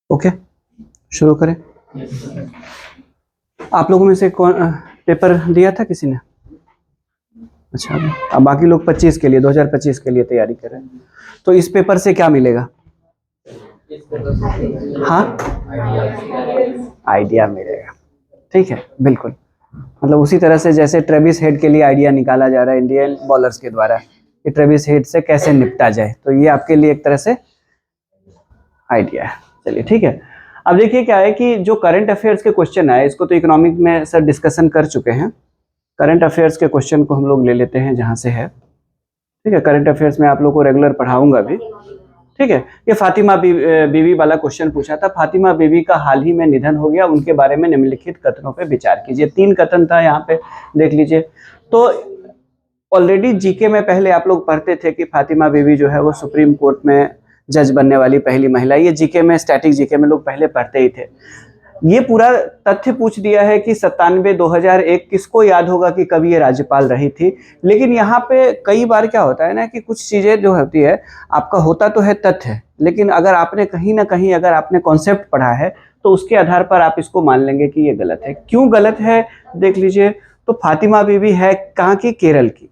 Okay, शुरू करें। आप लोगों में से कौन पेपर दिया था किसी ने? अच्छा, अब बाकी लोग 25 के लिए 2025 के लिए तैयारी कर रहे हैं। तो इस पेपर से क्या मिलेगा? हाँ, आइडिया मिलेगा। ठीक है, बिल्कुल। मतलब उसी तरह से जैसे ट्रेविस हेड के लिए आइडिया निकाला जा रहा है इंडियन बॉलर्स के द्वारा कि ट्रेविस हेड से कैसे निपटा जाए, तो ये आपके लिए एक तरह से आइडिया है। चलिए ठीक है। अब देखिए क्या है कि जो करंट अफेयर्स के क्वेश्चन आए, इसको तो इकोनॉमिक में सर डिस्कशन कर चुके हैं। करंट अफेयर्स के क्वेश्चन को हम लोग ले लेते हैं जहां से है। ठीक है, करंट अफेयर्स में आप लोग को रेगुलर पढ़ाऊंगा भी। ठीक है, ये फातिमा बीवी वाला क्वेश्चन पूछा था। फातिमा बीवी का हाल ही में निधन हो गया, उनके बारे में निम्नलिखित कथनों पे विचार कीजिए। 3 कथन था यहाँ पे, देख लीजिए। तो ऑलरेडी जीके में पहले आप लोग पढ़ते थे कि फातिमा बीवी जो है वो सुप्रीम कोर्ट में जज बनने वाली पहली महिला। ये जीके में, स्टैटिक जीके में लोग पहले पढ़ते ही थे। ये पूरा तथ्य पूछ दिया है कि 97-2001 किसको याद होगा कि कभी ये राज्यपाल रही थी। लेकिन यहाँ पे कई बार क्या होता है ना कि कुछ चीजें जो होती है, आपका होता तो है तथ्य, लेकिन अगर आपने कहीं ना कहीं अगर आपने कॉन्सेप्ट पढ़ा है तो उसके आधार पर आप इसको मान लेंगे कि ये गलत है। क्यों गलत है देख लीजिए। तो फातिमा बीवी है कहाँ की? केरल की।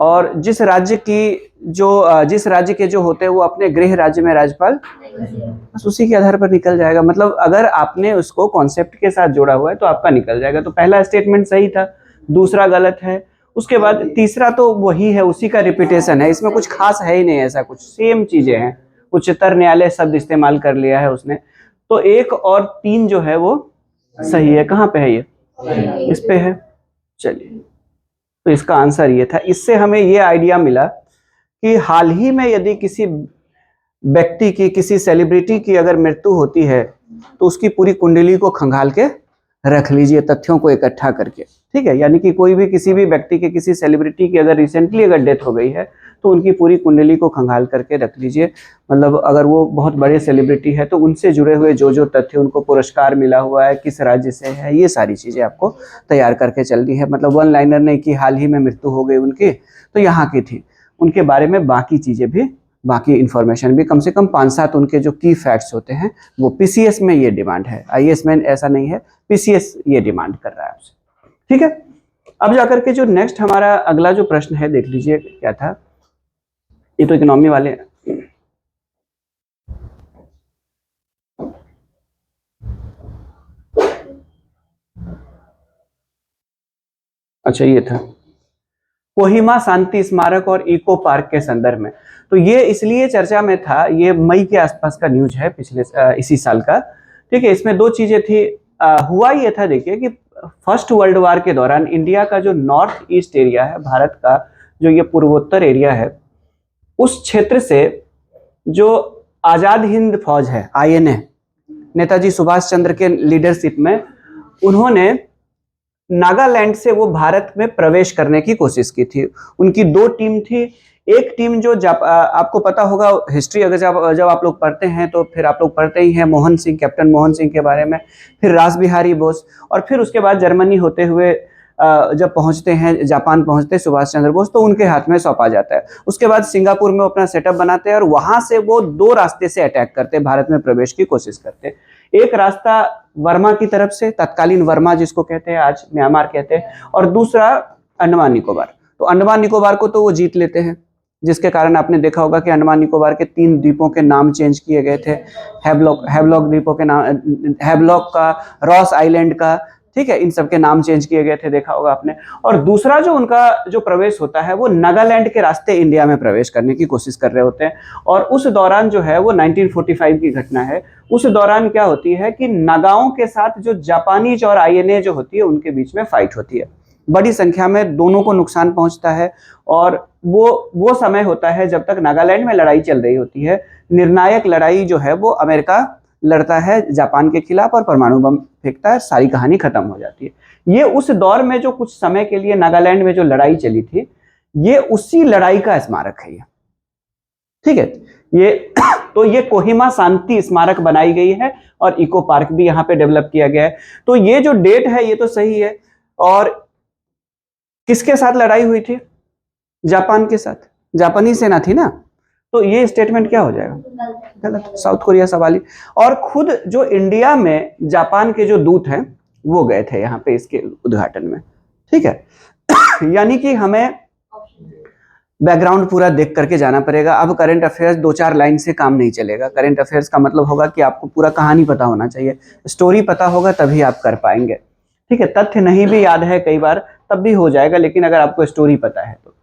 और जिस राज्य के जो होते हैं वो अपने गृह राज्य में राज्यपाल, बस उसी के आधार पर निकल जाएगा। मतलब अगर आपने उसको कॉन्सेप्ट के साथ जोड़ा हुआ है तो आपका निकल जाएगा। तो पहला स्टेटमेंट सही था, दूसरा गलत है। उसके बाद तीसरा तो वही है, उसी का रिपीटेशन है, इसमें कुछ खास है ही नहीं, ऐसा कुछ सेम चीजें हैं। उच्चतर न्यायालय शब्द इस्तेमाल कर लिया है उसने। तो 1 और 3 जो है वो सही है। कहाँ पे है ये? इस पे है। चलिए, तो इसका आंसर ये था। इससे हमें ये आइडिया मिला कि हाल ही में यदि किसी व्यक्ति की, किसी सेलिब्रिटी की अगर मृत्यु होती है तो उसकी पूरी कुंडली को खंगाल के रख लीजिए, तथ्यों को इकट्ठा करके। ठीक है, यानी कि कोई भी किसी भी व्यक्ति के, किसी सेलिब्रिटी की अगर रिसेंटली अगर डेथ हो गई है तो उनकी पूरी कुंडली को खंगाल करके रख लीजिए। मतलब अगर वो बहुत बड़े सेलिब्रिटी है तो उनसे जुड़े हुए जो जो तथ्य, उनको पुरस्कार मिला हुआ है, किस राज्य से है, ये सारी चीजें आपको तैयार करके चलनी है। मतलब वन लाइनर नहीं कि हाल ही में मृत्यु हो गई उनकी तो यहाँ की थी, उनके बारे में बाकी चीजें भी, बाकी इंफॉर्मेशन भी, कम से कम 5-7 उनके जो की फैक्ट्स होते हैं वो। पीसीएस में ये डिमांड है, आईएएस में ऐसा नहीं है, पीसीएस ये डिमांड कर रहा है आपसे। ठीक है, अब जाकर के जो नेक्स्ट हमारा अगला जो प्रश्न है, देख लीजिए क्या था। ये तो इकोनॉमी वाले। अच्छा, ये था कोहिमा शांति स्मारक और इको पार्क के संदर्भ में। तो ये इसलिए चर्चा में था, ये मई के आसपास का न्यूज है, पिछले इसी साल का। ठीक है, इसमें 2 चीजें थी। हुआ ये था, देखिए कि फर्स्ट वर्ल्ड वार के दौरान इंडिया का जो नॉर्थ ईस्ट एरिया है, भारत का जो ये पूर्वोत्तर एरिया है, उस क्षेत्र से जो आजाद हिंद फौज है, आईएनए, नेताजी सुभाष चंद्र के लीडरशिप में, उन्होंने नागालैंड से वो भारत में प्रवेश करने की कोशिश की थी। उनकी 2 टीम थी। एक टीम जो आपको पता होगा हिस्ट्री, अगर जब आप लोग पढ़ते हैं तो फिर आप लोग पढ़ते ही हैं मोहन सिंह, कैप्टन मोहन सिंह के बारे में, फिर रास बिहारी बोस, और फिर उसके बाद जर्मनी होते हुए जब पहुंचते हैं, जापान पहुंचते हैं सुभाष चंद्र बोस, तो उनके हाथ में सौंपा जाता है। उसके बाद सिंगापुर में वो अपना सेटअप बनाते हैं और वहां से वो 2 रास्ते से अटैक करते हैं, भारत में प्रवेश की कोशिश करते हैं। एक रास्ता वर्मा की तरफ से, तत्कालीन वर्मा जिसको कहते हैं, आज म्यांमार कहते हैं, और दूसरा अंडमान निकोबार। तो अंडमान निकोबार को तो वो जीत लेते हैं, जिसके कारण आपने देखा होगा कि अंडमान निकोबार के 3 द्वीपों के नाम चेंज किए गए थे। हैवलॉक द्वीपों के नाम, हैवलॉक का, रॉस आइलैंड का, ठीक है, इन सब के नाम चेंज किए गए थे, देखा होगा आपने। और दूसरा जो उनका जो प्रवेश होता है वो नागालैंड के रास्ते इंडिया में प्रवेश करने की कोशिश कर रहे होते हैं। और उस दौरान जो है वो 1945 की घटना है। उस दौरान क्या होती है कि नागाओं के साथ जो जापानीज और आईएनए जो होती है उनके बीच में फाइट होती है। बड़ी संख्या में दोनों को नुकसान पहुंचता है। और वो समय होता है जब तक नागालैंड में लड़ाई चल रही होती है। निर्णायक लड़ाई जो है वो अमेरिका लड़ता है जापान के खिलाफ और परमाणु बम फेंकता है, सारी कहानी खत्म हो जाती है। ये उस दौर में जो कुछ समय के लिए नागालैंड में जो लड़ाई चली थी, ये उसी लड़ाई का स्मारक है ये। ठीक है, ये तो ये कोहिमा शांति स्मारक बनाई गई है और इको पार्क भी यहाँ पे डेवलप किया गया है। तो ये जो डेट है ये तो सही है। और किसके साथ लड़ाई हुई थी? जापान के साथ, जापानी सेना थी ना। तो ये स्टेटमेंट क्या हो जाएगा? गलत। साउथ कोरिया सवाल ही। और खुद जो इंडिया में जापान के जो दूत हैं वो गए थे यहाँ पे इसके उद्घाटन में, ठीक है। यानी कि हमें बैकग्राउंड पूरा देख करके जाना पड़ेगा। अब करंट अफेयर्स 2-4 लाइन से काम नहीं चलेगा। करंट अफेयर्स का मतलब होगा कि आपको पूरा कहानी पता होना चाहिए, स्टोरी पता होगा तभी आप कर पाएंगे, ठीक है। तथ्य नहीं भी याद है कई बार तब भी हो जाएगा, लेकिन अगर आपको स्टोरी पता है तो।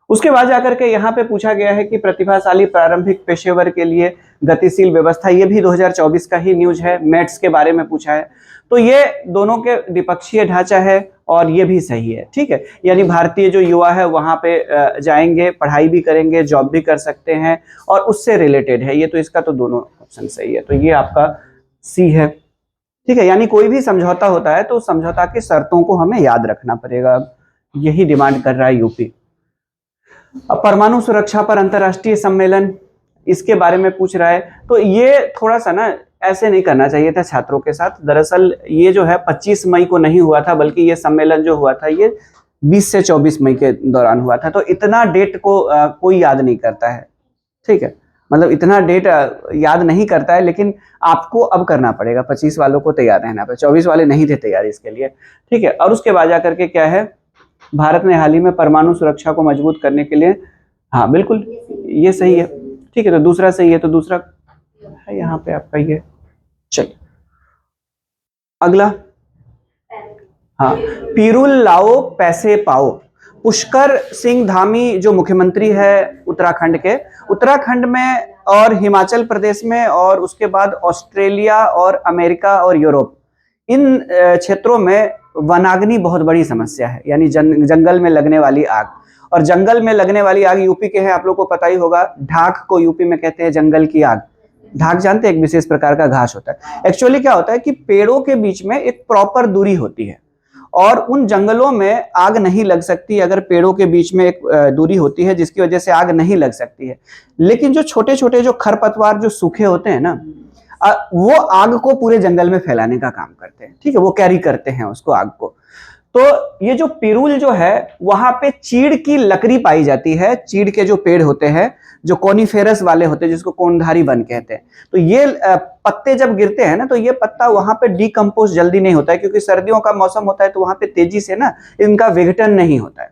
उसके बाद जाकर के यहाँ पे पूछा गया है कि प्रतिभाशाली प्रारंभिक पेशेवर के लिए गतिशील व्यवस्था, ये भी 2024 का ही न्यूज है, मेट्स के बारे में पूछा है। तो ये दोनों के द्विपक्षीय ढांचा है और ये भी सही है, ठीक है। यानी भारतीय जो युवा है वहां पे जाएंगे, पढ़ाई भी करेंगे, जॉब भी कर सकते हैं और उससे रिलेटेड है ये, तो इसका तो दोनों ऑप्शन सही है, तो ये आपका सी है, ठीक है। यानी कोई भी समझौता होता है तो समझौता की शर्तों को हमें याद रखना पड़ेगा, यही डिमांड कर रहा है यूपी। अब परमाणु सुरक्षा पर अंतर्राष्ट्रीय सम्मेलन, इसके बारे में पूछ रहा है। तो ये थोड़ा सा ना ऐसे नहीं करना चाहिए था छात्रों के साथ। दरअसल ये जो है 25 मई को नहीं हुआ था, बल्कि ये सम्मेलन जो हुआ था ये 20 से 24 मई के दौरान हुआ था। तो इतना डेट को कोई याद नहीं करता है, ठीक है। मतलब इतना डेट याद नहीं करता है, लेकिन आपको अब करना पड़ेगा। 25 वालों को तैयार रहना पड़ेगा, 24 वाले नहीं थे तैयार इसके लिए, ठीक है। और उसके बाद जाकर के क्या है, भारत ने हाल ही में परमाणु सुरक्षा को मजबूत करने के लिए, हाँ बिल्कुल ये सही है, ठीक है। तो दूसरा सही है, तो दूसरा है यहाँ पे आपका ये। चलिए अगला, हाँ, पीरुल लाओ पैसे पाओ। पुष्कर सिंह धामी जो मुख्यमंत्री है उत्तराखंड में और हिमाचल प्रदेश में और उसके बाद ऑस्ट्रेलिया और अमेरिका और यूरोप, इन क्षेत्रों में वनाग्नि बहुत बड़ी समस्या है, यानी जंगल में लगने वाली आग। और जंगल में लगने वाली आग यूपी के है, आप लोग को पता ही होगा। ढाक को यूपी में कहते हैं जंगल की आग। ढाक जानते हैं, एक विशेष प्रकार का घास होता है। एक्चुअली क्या होता है कि पेड़ों के बीच में एक प्रॉपर दूरी होती है और उन जंगलों में आग नहीं लग सकती अगर पेड़ों के बीच में एक दूरी होती है, जिसकी वजह से आग नहीं लग सकती है। लेकिन जो छोटे छोटे जो खरपतवार जो सूखे होते हैं ना, वो आग को पूरे जंगल में फैलाने का काम करते हैं, ठीक है। वो कैरी करते हैं उसको, आग को। तो ये जो पिरूल जो है वहां पे चीड़ की लकड़ी पाई जाती है। चीड़ के जो पेड़ होते हैं जो कोनिफेरस वाले होते हैं, जिसको कोनधारी वन कहते हैं। तो ये पत्ते जब गिरते हैं ना, तो ये पत्ता वहां पे डिकम्पोज जल्दी नहीं होता है, क्योंकि सर्दियों का मौसम होता है तो वहां पे तेजी से ना इनका विघटन नहीं होता है।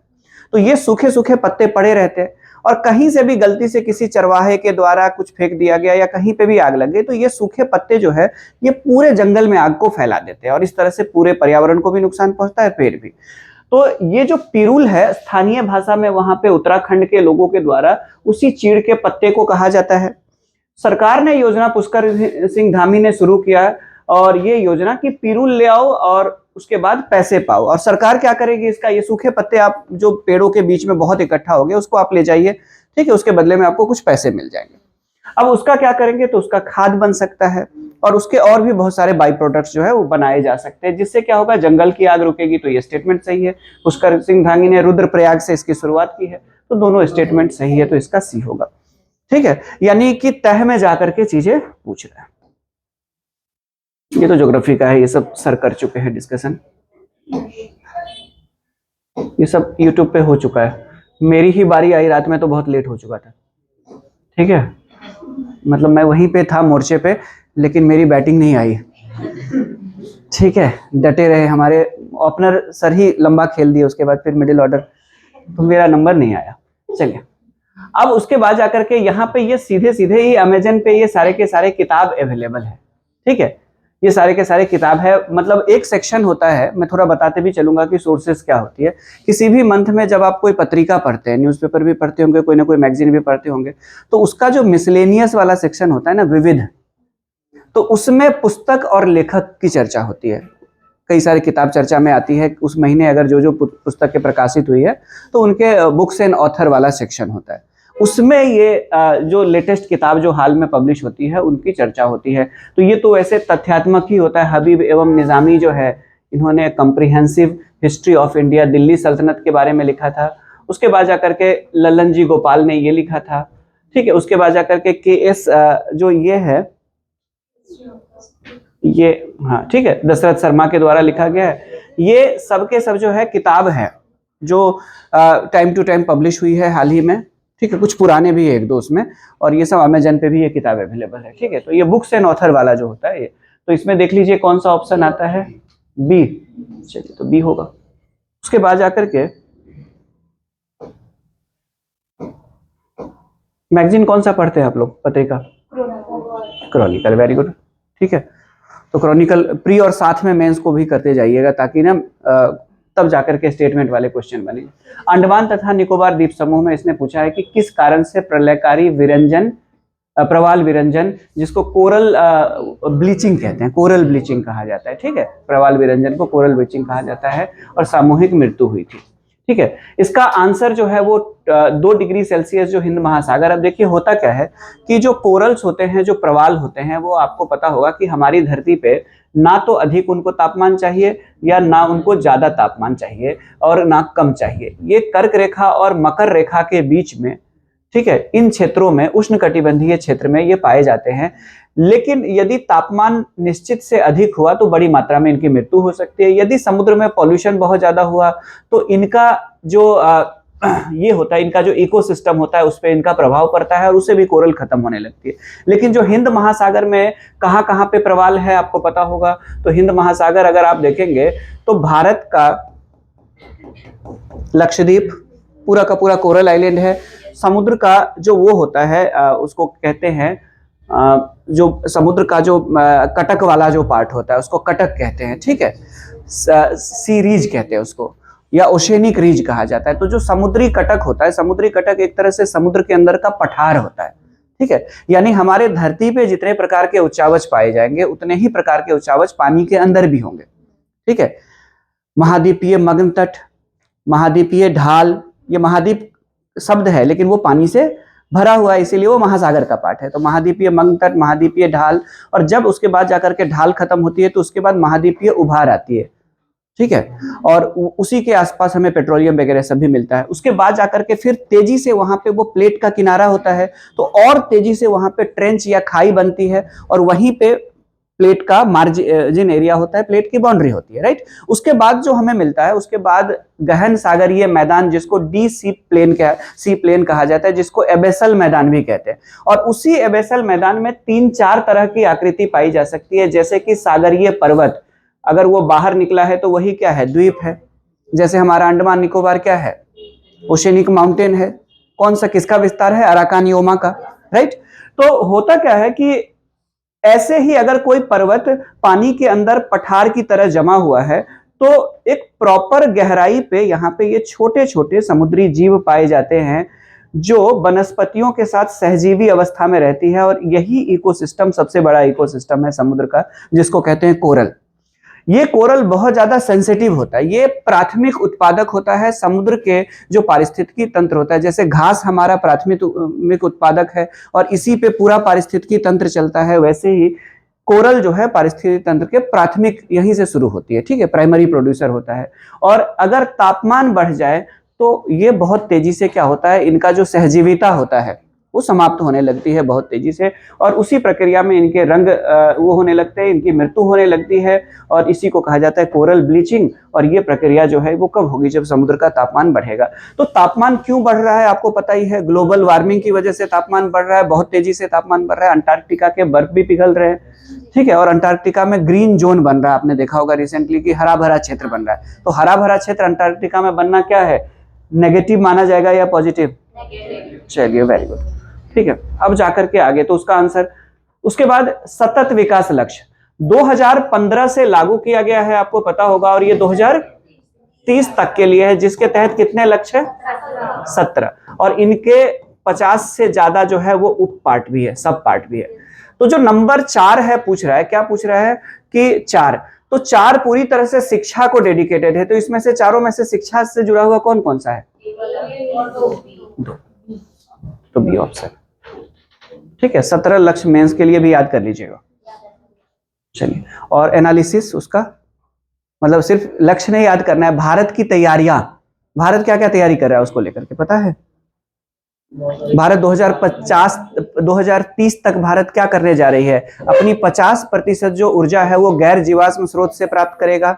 तो ये सूखे सूखे पत्ते पड़े रहते हैं और कहीं से भी गलती से किसी चरवाहे के द्वारा कुछ फेंक दिया गया या कहीं पे भी आग लग गई, तो ये सूखे पत्ते जो है ये पूरे जंगल में आग को फैला देते हैं और इस तरह से पूरे पर्यावरण को भी नुकसान पहुंचता है, पेड़ भी। तो ये जो पिरूल है, स्थानीय भाषा में वहां पे उत्तराखंड के लोगों के द्वारा उसी चीड़ के पत्ते को कहा जाता है। सरकार ने योजना पुष्कर सिंह धामी ने शुरू किया और ये योजना की पिरूल ले आओ और उसके बाद पैसे पाओ। और सरकार क्या करेगी इसका, ये सूखे पत्ते आप जो पेड़ों के बीच में बहुत इकट्ठा हो गए उसको आप ले जाइए, ठीक है। उसके बदले में आपको कुछ पैसे मिल जाएंगे। अब उसका क्या करेंगे, तो उसका खाद बन सकता है और उसके और भी बहुत सारे बाई प्रोडक्ट्स जो है वो बनाए जा सकते हैं, जिससे क्या होगा, जंगल की आग रुकेगी। तो ये स्टेटमेंट सही है। पुष्कर सिंह धामी ने रुद्रप्रयाग से इसकी शुरुआत की है, तो दोनों स्टेटमेंट सही है, तो इसका सी होगा, ठीक है। यानी कि तह में जाकर के चीजें पूछ रहे हैं। ये तो ज्योग्राफी का है, ये सब सर कर चुके हैं डिस्कशन, ये सब यूट्यूब पे हो चुका है। मेरी ही बारी आई रात में तो बहुत लेट हो चुका था, ठीक है। मतलब मैं वहीं पे था मोर्चे पे, लेकिन मेरी बैटिंग नहीं आई, ठीक है। डटे रहे हमारे ओपनर सर ही लंबा खेल दिए, उसके बाद फिर मिडिल ऑर्डर, तो मेरा नंबर नहीं आया। चलिए अब उसके बाद जाकर के यहाँ पे ये सीधे सीधे ही अमेजन पे ये सारे के सारे किताब अवेलेबल है, ठीक है। ये सारे के सारे किताब है। मतलब एक सेक्शन होता है, मैं थोड़ा बताते भी चलूंगा कि सोर्सेस क्या होती है। किसी भी मंथ में जब आप कोई पत्रिका पढ़ते हैं, न्यूज़पेपर भी पढ़ते होंगे, कोई ना कोई मैगजीन भी पढ़ते होंगे, तो उसका जो मिसलेनियस वाला सेक्शन होता है ना, विविध, तो उसमें पुस्तक और लेखक की चर्चा होती है। कई सारी किताब चर्चा में आती है। उस महीने अगर जो जो पुस्तकें प्रकाशित हुई है तो उनके बुक्स एंड ऑथर वाला सेक्शन होता है। उसमें ये जो लेटेस्ट किताब जो हाल में पब्लिश होती है उनकी चर्चा होती है। तो ये तो ऐसे तथ्यात्मक ही होता है। हबीब एवं निजामी जो है, इन्होंने comprehensive history of India, Delhi सल्तनत के बारे में लिखा था। उसके बाद जाकर के लल्लन जी गोपाल ने ये लिखा था, ठीक है। उसके बाद जाकर के KS जो ये है, ये हाँ ठीक है, दशरथ शर्मा के द्वारा लिखा गया है। ये सब के सब जो है किताब है जो टाइम टू टाइम पब्लिश हुई है हाल ही में, ठीक है, कुछ पुराने भी है एक दो उसमें, और ये सब अमेजन पे भी ये किताब अवेलेबल है। ठीक है, तो ये बुक्स एंड ऑथर वाला जो होता है ये, तो इसमें देख लीजिए कौन सा ऑप्शन आता है, बी। चलिए, तो बी होगा। उसके बाद जाकर के मैगजीन कौन सा पढ़ते हैं आप लोग, पत्रिका? Chronicle, very good. ठीक है, तो क्रॉनिकल प्री और साथ में मेंस को भी करते जाइएगा, ताकि ना तब जाकर के स्टेटमेंट वाले क्वेश्चन बने। अंडमान तथा निकोबार द्वीप समूह में इसने पूछा है कि किस कारण से प्रलयकारी विरंजन, प्रवाल विरंजन, जिसको कोरल ब्लीचिंग कहते हैं, कोरल ब्लीचिंग कहा जाता है। ठीक है, प्रवाल विरंजन को कोरल ब्लीचिंग कहा जाता है, और सामूहिक मृत्यु हुई थी। ठीक है, इसका आंसर जो है वो 2 डिग्री सेल्सियस जो हिंद महासागर। अब देखिए होता क्या है कि जो कोरल्स होते हैं, जो प्रवाल होते हैं, वो आपको पता होगा कि हमारी धरती पे ना तो अधिक उनको तापमान चाहिए, या ना उनको ज्यादा तापमान चाहिए, और ना कम चाहिए। ये कर्क रेखा और मकर रेखा के बीच में, ठीक है, इन क्षेत्रों में, उष्णकटिबंधीय क्षेत्र में ये पाए जाते हैं। लेकिन यदि तापमान निश्चित से अधिक हुआ तो बड़ी मात्रा में इनकी मृत्यु हो सकती है। यदि समुद्र में पॉल्यूशन बहुत ज्यादा हुआ तो इनका जो ये होता है, इनका जो इकोसिस्टम होता है उस पर इनका प्रभाव पड़ता है, और उससे भी कोरल खत्म होने लगती है। लेकिन जो हिंद महासागर में कहाँ कहाँ पे प्रवाल है आपको पता होगा। तो हिंद महासागर अगर आप देखेंगे तो भारत का लक्षद्वीप पूरा का पूरा कोरल आइलैंड है। समुद्र का जो वो होता है उसको कहते हैं, जो समुद्र का जो कटक वाला जो पार्ट होता है उसको कटक कहते हैं। ठीक है, सी रीज कहते हैं उसको, या ओशेनिक रीज कहा जाता है। तो जो समुद्री कटक होता है, समुद्री कटक एक तरह से समुद्र के अंदर का पठार होता है। ठीक है, यानी हमारे धरती पे जितने प्रकार के उच्चावच पाए जाएंगे उतने ही प्रकार के उच्चावच पानी के अंदर भी होंगे। ठीक है, महाद्वीपीय मग्न तट, महाद्वीपीय ढाल, ये महाद्वीप शब्द है लेकिन वो पानी से भरा हुआ है, इसीलिए वो महासागर का पार्ट है। तो महाद्वीपीय मग्न तट, महाद्वीपीय ढाल, और जब उसके बाद जाकर के ढाल खत्म होती है तो उसके बाद महाद्वीपीय उभार आती है। ठीक है, और उसी के आसपास हमें पेट्रोलियम वगैरह सब भी मिलता है। उसके बाद जाकर के फिर तेजी से वहां पे वो प्लेट का किनारा होता है, तो और तेजी से वहां पे ट्रेंच या खाई बनती है, और वहीं पे प्लेट का मार्जिन एरिया होता है, प्लेट की बाउंड्री होती है। राइट, उसके बाद जो हमें मिलता है, उसके बाद गहन सागरीय मैदान, जिसको डी सी प्लेन कहा जाता है, जिसको एबेसल मैदान भी कहते हैं। और उसी एबेसल मैदान में 3-4 तरह की आकृति पाई जा सकती है, जैसे कि सागरीय पर्वत, अगर वो बाहर निकला है तो वही क्या है, द्वीप है। जैसे हमारा अंडमान निकोबार क्या है, ओशेनिक माउंटेन है। कौन सा, किसका विस्तार है, अराकानियोमा का। राइट, तो होता क्या है कि ऐसे ही अगर कोई पर्वत पानी के अंदर पठार की तरह जमा हुआ है तो एक प्रॉपर गहराई पे यहाँ पे ये छोटे छोटे समुद्री जीव पाए जाते हैं, जो वनस्पतियों के साथ सहजीवी अवस्था में रहती है। और यही इकोसिस्टम सबसे बड़ा इकोसिस्टम है समुद्र का, जिसको कहते हैं कोरल। ये कोरल बहुत ज्यादा सेंसिटिव होता है, ये प्राथमिक उत्पादक होता है समुद्र के जो पारिस्थितिकी तंत्र होता है। जैसे घास हमारा प्राथमिक उत्पादक है और इसी पे पूरा पारिस्थितिकी तंत्र चलता है, वैसे ही कोरल जो है पारिस्थितिकी तंत्र के प्राथमिक यहीं से शुरू होती है। ठीक है, प्राइमरी प्रोड्यूसर होता है। और अगर तापमान बढ़ जाए तो ये बहुत तेजी से क्या होता है, इनका जो सहजीविता होता है वो समाप्त होने लगती है बहुत तेजी से, और उसी प्रक्रिया में इनके रंग वो होने लगते हैं, इनकी मृत्यु होने लगती है, और इसी को कहा जाता है कोरल ब्लीचिंग। और ये प्रक्रिया जो है वो कब होगी, जब समुद्र का तापमान बढ़ेगा। तो तापमान क्यों बढ़ रहा है आपको पता ही है, ग्लोबल वार्मिंग की वजह से तापमान बढ़ रहा है, बहुत तेजी से तापमान बढ़ रहा है। अंटार्कटिका के बर्फ भी पिघल रहे हैं। ठीक है, और अंटार्कटिका में ग्रीन जोन बन रहा है, आपने देखा होगा रिसेंटली कि हरा भरा क्षेत्र बन रहा है। तो हरा भरा क्षेत्र अंटार्कटिका में बनना क्या है, नेगेटिव माना जाएगा या पॉजिटिव? चलिए, वेरी गुड। ठीक है, अब जाकर के आगे तो उसका आंसर, उसके बाद सतत विकास लक्ष्य 2015 से लागू किया गया है, आपको पता होगा, और ये 2030 तक के लिए है, जिसके तहत कितने लक्ष्य है, 17, और इनके 50 से ज्यादा जो है वो उप पार्ट भी है, सब पार्ट भी है। तो जो नंबर 4 है, पूछ रहा है, क्या पूछ रहा है कि 4, तो 4 पूरी तरह से शिक्षा को डेडिकेटेड है। तो इसमें से चारों में से शिक्षा से जुड़ा हुआ कौन कौन सा है, 2, तो बी ऑप्शन। ठीक है, 17 लक्ष्य मेंस के लिए भी याद कर लीजिएगा। चलिए, और एनालिसिस उसका मतलब सिर्फ लक्ष्य नहीं याद करना है, भारत की तैयारियां, भारत क्या क्या तैयारी कर रहा है उसको लेकर के पता है। भारत 2030 तक भारत क्या करने जा रही है, अपनी 50% जो ऊर्जा है वो गैर जीवाश्म स्रोत से प्राप्त करेगा।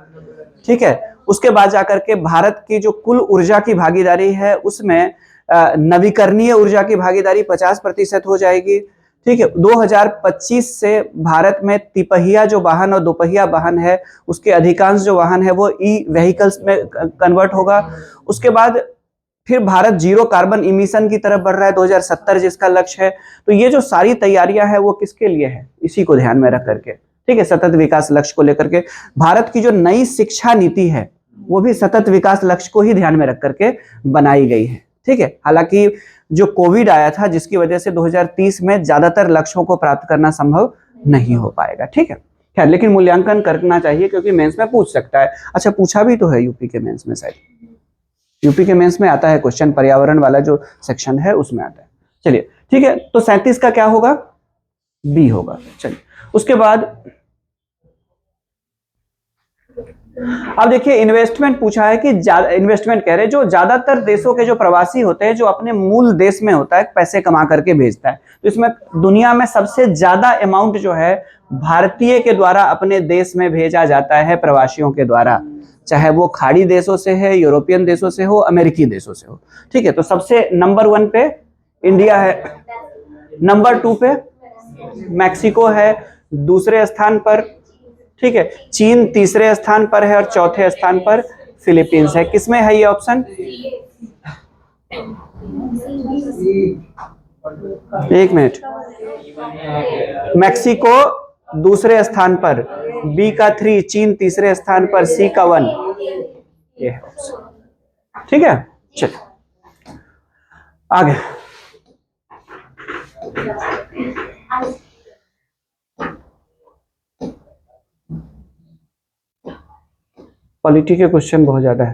ठीक है, उसके बाद जाकर के भारत की जो कुल ऊर्जा की भागीदारी है उसमें नवीकरणीय ऊर्जा की भागीदारी 50% हो जाएगी। ठीक है, 2025 से भारत में तिपहिया जो वाहन और दोपहिया वाहन है उसके अधिकांश जो वाहन है वो ई व्हीकल्स में कन्वर्ट होगा। उसके बाद फिर भारत जीरो कार्बन इमिशन की तरफ बढ़ रहा है 2070 जिसका लक्ष्य है। तो ये जो सारी तैयारियां है वो किसके लिए है, इसी को ध्यान में रख करके, ठीक है, सतत विकास लक्ष्य को लेकर के भारत की जो नई शिक्षा नीति है वो भी सतत विकास लक्ष्य को ही ध्यान में रख करके बनाई गई है। ठीक है, हालांकि जो कोविड आया था जिसकी वजह से 2030 में ज्यादातर लक्ष्यों को प्राप्त करना संभव नहीं हो पाएगा। ठीक है, खैर लेकिन मूल्यांकन करना चाहिए क्योंकि मेंस में पूछ सकता है। अच्छा, पूछा भी तो है यूपी के मेंस में, शायद यूपी के मेंस में आता है क्वेश्चन, पर्यावरण वाला जो सेक्शन है उसमें आता है। चलिए ठीक है, तो 37 का क्या होगा, बी होगा। चलिए उसके बाद अब देखिए इन्वेस्टमेंट पूछा है कि इन्वेस्टमेंट कह रहे हैं जो ज्यादातर देशों के जो प्रवासी होते हैं जो अपने मूल देश में होता है पैसे कमा करके भेजता है, तो इसमें दुनिया में सबसे ज्यादा अमाउंट जो है भारतीय के द्वारा अपने देश में भेजा जाता है प्रवासियों के द्वारा, चाहे वो खाड़ी देशों से है, यूरोपियन देशों से हो, अमेरिकी देशों से हो। ठीक है, तो सबसे नंबर 1 पे इंडिया है, नंबर 2 पे मैक्सिको है, दूसरे स्थान पर, ठीक है, चीन तीसरे स्थान पर है और चौथे स्थान पर फिलीपींस है। किसमें है ये ऑप्शन, एक मिनट, मैक्सिको दूसरे स्थान पर, बी का 3, चीन तीसरे स्थान पर, सी का 1, ये है ऑप्शन। ठीक है, चलिए आगे। पॉलिटी के क्वेश्चन बहुत ज्यादा है।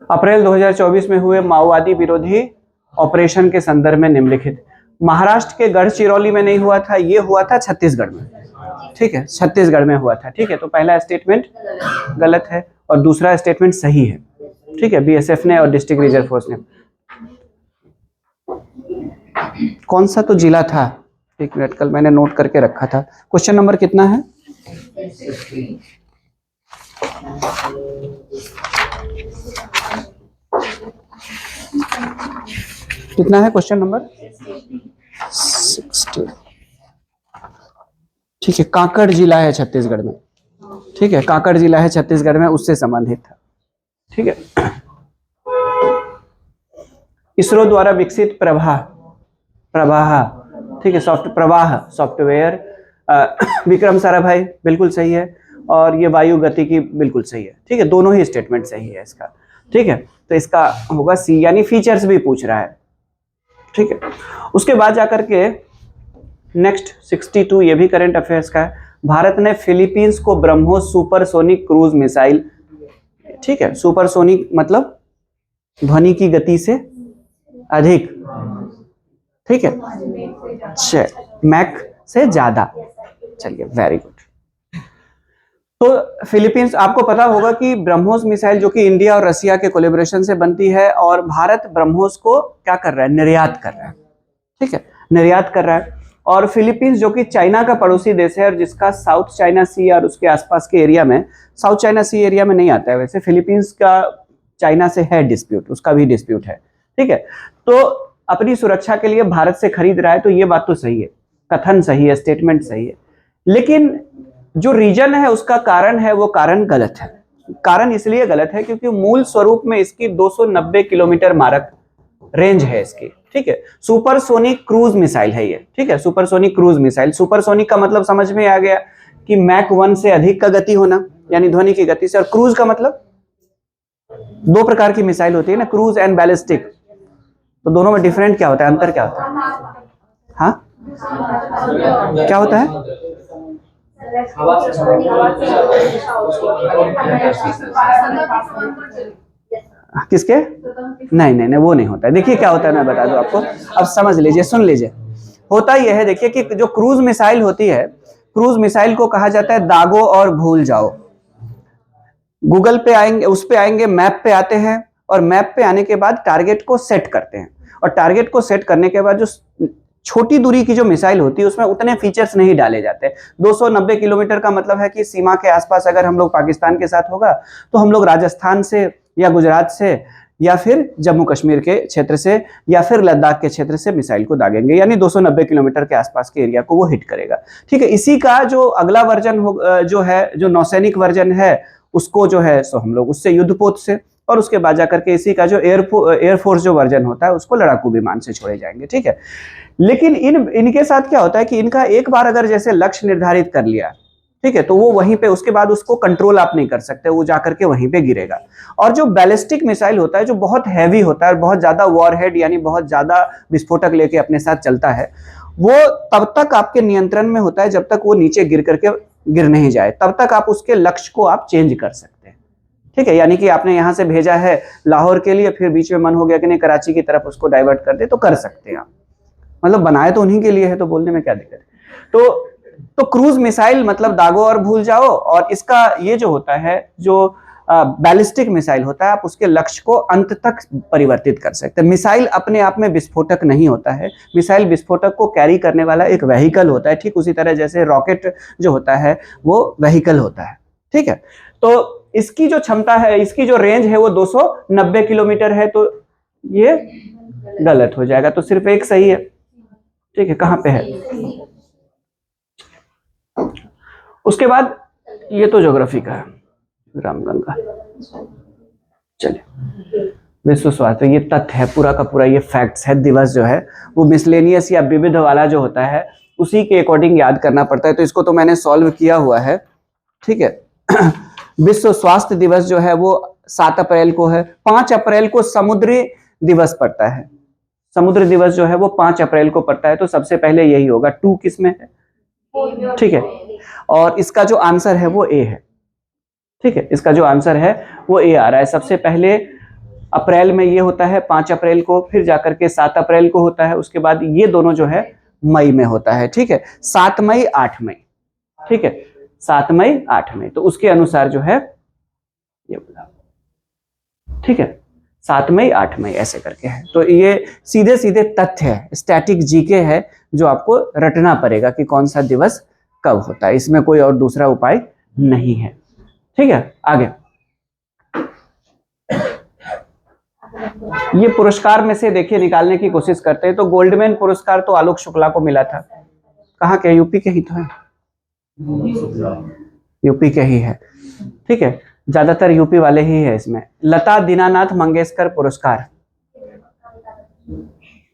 अप्रैल 2024 में हुए माओवादी विरोधी ऑपरेशन के संदर्भ में निम्नलिखित, महाराष्ट्र के गढ़चिरौली में नहीं हुआ था, ये हुआ था छत्तीसगढ़ में। ठीक है, छत्तीसगढ़ में हुआ था। ठीक है, तो पहला स्टेटमेंट गलत है और दूसरा स्टेटमेंट सही है। ठीक है, बीएसएफ ने और डिस्ट्रिक्ट रिजर्व फोर्स ने। कौन सा तो जिला था, एक मिनट, कल मैंने नोट करके रखा था। क्वेश्चन नंबर कितना है, कितना है क्वेश्चन नंबर 60। ठीक है, कांकड़ जिला है छत्तीसगढ़ में। ठीक है, कांकड़ जिला है छत्तीसगढ़ में, उससे संबंधित था। ठीक है, इसरो द्वारा विकसित प्रवाह, ठीक है, प्रवाह सॉफ्टवेयर विक्रम साराभाई बिल्कुल सही है और ये वायु गति की बिल्कुल सही है। ठीक है, दोनों ही स्टेटमेंट सही है इसका। ठीक है, तो इसका होगा सी, यानी फीचर्स भी पूछ रहा है। ठीक है, उसके बाद जाकर के नेक्स्ट 62, ये भी करंट अफेयर्स का है। भारत ने फिलीपींस को ब्रह्मोस सुपरसोनिक क्रूज मिसाइल, ठीक है, सुपरसोनिक मतलब ध्वनि की गति से अधिक, ठीक है, मैक से ज्यादा। चलिए, वेरी गुड। तो फिलीपींस, आपको पता होगा कि ब्रह्मोस मिसाइल जो कि इंडिया और रसिया के कोलैबोरेशन से बनती है और भारत ब्रह्मोस को क्या कर रहा है, निर्यात कर रहा है। ठीक है, निर्यात कर रहा है। और फिलीपींस जो कि चाइना का पड़ोसी देश है और जिसका साउथ चाइना सी और उसके आसपास के एरिया में, साउथ चाइना सी एरिया में नहीं आता है वैसे, फिलीपींस का चाइना से है डिस्प्यूट, उसका भी डिस्प्यूट है। ठीक है, तो अपनी सुरक्षा के लिए भारत से खरीद रहा है, तो ये बात तो सही है, कथन सही है, स्टेटमेंट सही है। लेकिन जो रीजन है उसका कारण है, वो कारण गलत है। कारण इसलिए गलत है क्योंकि मूल स्वरूप में इसकी 290 किलोमीटर मारक रेंज है इसकी। ठीक है, सुपरसोनिक क्रूज मिसाइल है ये। ठीक है, सुपरसोनिक क्रूज मिसाइल, सुपरसोनिक का मतलब समझ में आ गया कि मैक 1 से अधिक का गति होना, यानी ध्वनि की गति से। और क्रूज का मतलब, दो प्रकार की मिसाइल होती है ना, क्रूज एंड बैलिस्टिक, तो दोनों में डिफरेंट क्या होता है, अंतर क्या होता है, हाँ क्या होता है, किसके, नहीं नहीं नहीं वो नहीं होता है। देखिए क्या होता है, मैं बता दूं आपको, अब समझ लीजिए, सुन लीजिए। होता यह है, देखिए कि जो क्रूज मिसाइल होती है, क्रूज मिसाइल को कहा जाता है दागो और भूल जाओ। गूगल पे आएंगे, उस पे आएंगे, मैप पे आते हैं और मैप पे आने के बाद टारगेट को सेट करते हैं और टारगेट को सेट करने के बाद जो छोटी दूरी की जो मिसाइल होती है उसमें उतने फीचर्स नहीं डाले जाते। 290 किलोमीटर का मतलब है कि सीमा के आसपास अगर हम लोग पाकिस्तान के साथ होगा तो हम लोग राजस्थान से या गुजरात से या फिर जम्मू कश्मीर के क्षेत्र से या फिर लद्दाख के क्षेत्र से मिसाइल को दागेंगे, यानी 290 किलोमीटर के आसपास के एरिया को वो हिट करेगा। ठीक है, इसी का जो अगला वर्जन जो है, जो नौसैनिक वर्जन है, उसको जो है सो हम लोग उससे युद्धपोत से, और उसके बाद जाकर के इसी का जो एयरफोर्स जो वर्जन होता है उसको लड़ाकू विमान से छोड़े जाएंगे। ठीक है, लेकिन इनके साथ क्या होता है कि इनका एक बार अगर जैसे लक्ष्य निर्धारित कर लिया, ठीक है, तो वो वहीं पे उसके बाद उसको कंट्रोल आप नहीं कर सकते, वो जाकर के वहीं पे गिरेगा। और जो बैलिस्टिक मिसाइल होता है, जो बहुत हैवी होता है, बहुत ज्यादा वॉरहेड यानी बहुत ज्यादा विस्फोटक लेके अपने साथ चलता है, वो तब तक आपके नियंत्रण में होता है जब तक वो नीचे गिर नहीं जाए, तब तक आप उसके लक्ष्य को आप चेंज कर सकते हैं। ठीक है, यानी कि आपने यहां से भेजा है लाहौर के लिए, फिर बीच में मन हो गया कि नहीं कराची की तरफ उसको डाइवर्ट कर दे, तो कर सकते हैं आप, मतलब बनाए तो उन्हीं के लिए है, तो बोलने में क्या दिक्कत है। तो क्रूज मिसाइल मतलब दागो और भूल जाओ, और इसका ये जो होता है, जो बैलिस्टिक मिसाइल होता है, आप उसके लक्ष्य को अंत तक परिवर्तित कर सकते हैं। मिसाइल अपने आप में विस्फोटक नहीं होता है, मिसाइल विस्फोटक को कैरी करने वाला एक व्हीकल होता है, ठीक उसी तरह जैसे रॉकेट जो होता है वो व्हीकल होता है। ठीक है, तो इसकी जो क्षमता है, इसकी जो रेंज है वो 290 किलोमीटर है, तो ये गलत हो जाएगा, तो सिर्फ एक सही है। ठीक है, कहां पे है? उसके बाद ये तो ज्योग्राफी का है, रामगंगा। चलिए, विश्व स्वास्थ्य, ये तथ्य है पूरा का पूरा, ये फैक्ट्स है। दिवस जो है वो मिसलेनियस या विविध वाला जो होता है उसी के अकॉर्डिंग याद करना पड़ता है, तो इसको तो मैंने सॉल्व किया हुआ है। ठीक है, विश्व स्वास्थ्य दिवस जो है वो 7 अप्रैल को है। 5 अप्रैल को समुद्री दिवस पड़ता है, समुद्र दिवस जो है वो 5 अप्रैल को पड़ता है, तो सबसे पहले यही होगा। 2 किस में है? ठीक है, और इसका जो आंसर है वो ए है। ठीक है, इसका जो आंसर है वो ए आ रहा है। सबसे पहले अप्रैल में ये होता है 5 अप्रैल को, फिर जाकर के 7 अप्रैल को होता है, उसके बाद ये दोनों जो है मई में होता है। ठीक है, 7 मई 8 मई। ठीक है, 7 मई 8 मई, तो उसके अनुसार जो है ये बोला। ठीक है, 7 मई 8 मई ऐसे करके है। तो ये सीधे सीधे तथ्य है, स्टैटिक जीके है, जो आपको रटना पड़ेगा कि कौन सा दिवस कब होता है, इसमें कोई और दूसरा उपाय नहीं है। ठीक है, आगे ये पुरस्कार में से देखिए निकालने की कोशिश करते हैं। तो गोल्डमैन पुरस्कार तो आलोक शुक्ला को मिला था, कहाँ के? यूपी के ही तो है, यूपी के ही है। ठीक है, ज्यादातर यूपी वाले ही है इसमें। लता दीनानाथ मंगेशकर पुरस्कार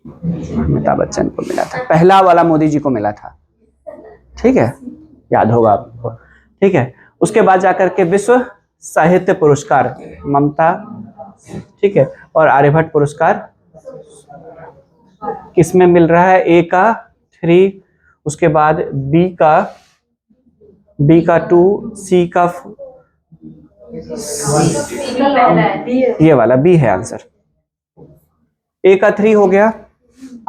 अमिताभ बच्चन को मिला था, पहला वाला मोदी जी को मिला था। ठीक है, याद होगा आपको। ठीक है, उसके बाद जाकर के विश्व साहित्य पुरस्कार ममता, ठीक है, और आर्यभट्ट पुरस्कार किसमें मिल रहा है? ए का 3, उसके बाद बी का 2, सी का ये वाला बी है आंसर। ए का 3 हो गया,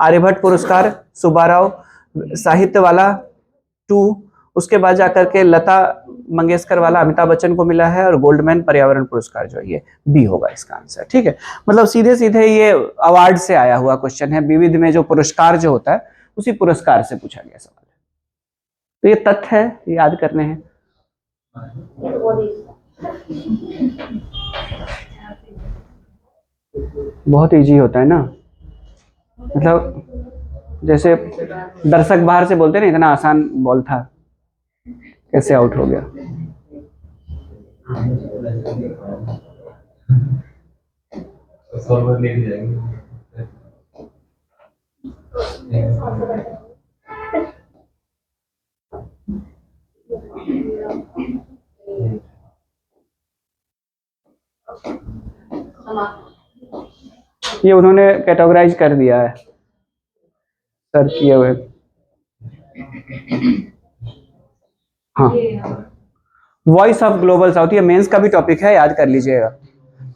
आर्यभट्ट पुरस्कार सुब्बाराव, साहित्य वाला 2, उसके बाद जाकर के लता मंगेशकर वाला अमिताभ बच्चन को मिला है, और गोल्डमैन पर्यावरण पुरस्कार जो है ये बी होगा इसका आंसर। ठीक है, मतलब सीधे सीधे ये अवार्ड से आया हुआ क्वेश्चन है। विविध में जो पुरस्कार जो होता है उसी पुरस्कार से पूछा गया सवाल है, तो ये तथ्य है, याद करने हैं। बहुत इजी होता है ना, मतलब जैसे दर्शक बाहर से बोलते ना इतना आसान बॉल था, कैसे आउट हो गया। ये उन्होंने कैटेगराइज कर दिया है सर किए हुए। हाँ, वॉइस ऑफ ग्लोबल साउथ, ये मेंस का भी टॉपिक है, याद कर लीजिएगा।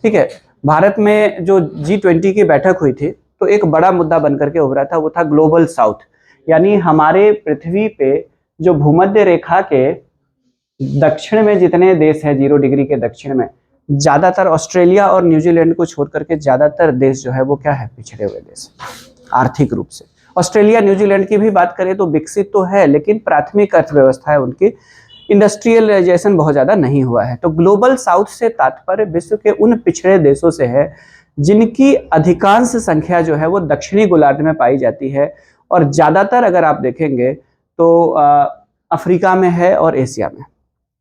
ठीक है, भारत में जो G20 की बैठक हुई थी तो एक बड़ा मुद्दा बनकर के उभरा था, वो था ग्लोबल साउथ, यानी हमारे पृथ्वी पे जो भूमध्य रेखा के दक्षिण में जितने देश हैं, 0 डिग्री के दक्षिण में, ज्यादातर ऑस्ट्रेलिया और न्यूजीलैंड को छोड़ करके ज्यादातर देश जो है वो क्या है? पिछड़े हुए देश आर्थिक रूप से। ऑस्ट्रेलिया न्यूजीलैंड की भी बात करें तो विकसित तो है, लेकिन प्राथमिक अर्थव्यवस्था है उनकी, इंडस्ट्रियलाइजेशन बहुत ज्यादा नहीं हुआ है। तो ग्लोबल साउथ से तात्पर्य विश्व के उन पिछड़े देशों से है जिनकी अधिकांश संख्या जो है वो दक्षिणी गोलार्ध में पाई जाती है, और ज्यादातर अगर आप देखेंगे तो अफ्रीका में है और एशिया में,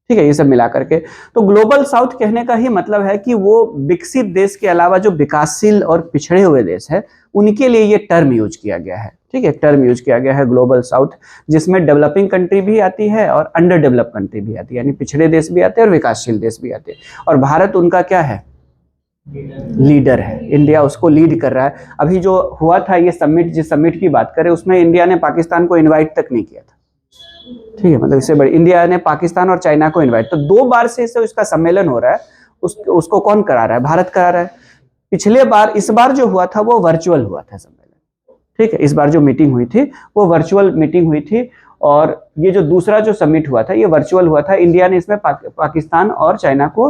ठीक है, ये सब मिला करके। तो ग्लोबल साउथ कहने का ही मतलब है कि वो विकसित देश के अलावा जो विकासशील और पिछड़े हुए देश है उनके लिए ये टर्म यूज किया गया है, ठीक है, टर्म यूज किया गया है ग्लोबल साउथ, जिसमें डेवलपिंग कंट्री भी आती है और अंडर डेवलप कंट्री भी आती है, यानी पिछड़े देश भी आते हैं और विकासशील देश भी आते हैं। और भारत उनका क्या है, लीडर है, इंडिया उसको लीड कर रहा है। अभी जो हुआ था ये समिट, जिस समिट की बात करें उसमें इंडिया ने पाकिस्तान को इन्वाइट तक नहीं किया था, ठीक है, मतलब इससे बड़ी इंडिया ने पाकिस्तान और चाइना को इन्वाइट, तो 2 बार से इससे उसका सम्मेलन हो रहा है, उसको कौन करा रहा है, भारत करा रहा है। पिछले बार, इस बार जो हुआ था वो वर्चुअल हुआ था सम्मेलन, ठीक है, इस बार जो मीटिंग हुई थी वो वर्चुअल मीटिंग हुई थी, और ये जो दूसरा जो समिट हुआ था ये वर्चुअल हुआ था। इंडिया ने इसमें पाकिस्तान और चाइना को